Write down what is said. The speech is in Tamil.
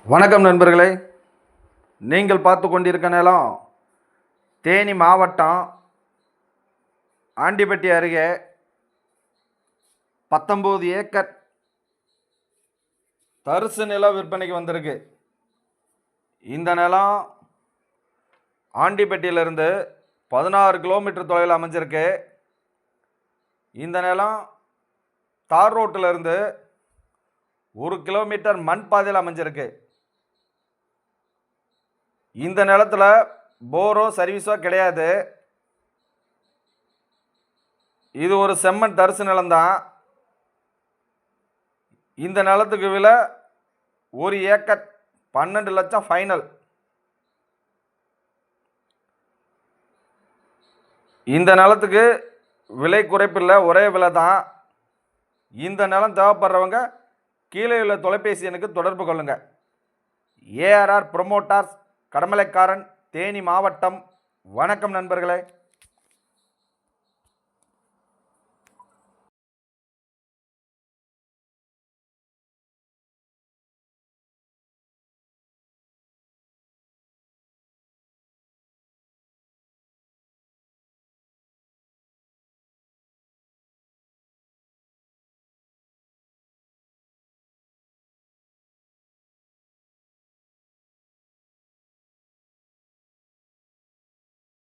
வணக்கம் நண்பர்களே, நீங்கள் பார்த்து கொண்டிருக்க நிலம் தேனி மாவட்டம் ஆண்டிப்பட்டி அருகே 19 ஏக்கர் தரிசு நிலம் விற்பனைக்கு வந்திருக்கு. இந்த நிலம் ஆண்டிப்பட்டியிலிருந்து 16 கிலோமீட்டர் தொலைவில் அமைஞ்சிருக்கு. இந்த நிலம் தார் ரோட்டிலிருந்து 1 கிலோமீட்டர் மண் பாதையில் அமைஞ்சிருக்கு. இந்த நிலத்தில் போரோ சர்வீஸோ கிடையாது. இது ஒரு செம்மண் தரிசு நிலம்தான். இந்த நிலத்துக்கு விலை 1 ஏக்கர் 12 லட்சம் ஃபைனல். இந்த நிலத்துக்கு விலை குறைப்பில்லை, ஒரே விலை தான். இந்த நிலம் தேவைப்படுறவங்க கீழே உள்ள தொலைபேசி எண்ணுக்கு தொடர்பு கொள்ளுங்கள். ஏஆர்ஆர் ப்ரொமோட்டர்ஸ், கடமலைக்காரன், தேனி மாவட்டம். வணக்கம் நண்பர்களே.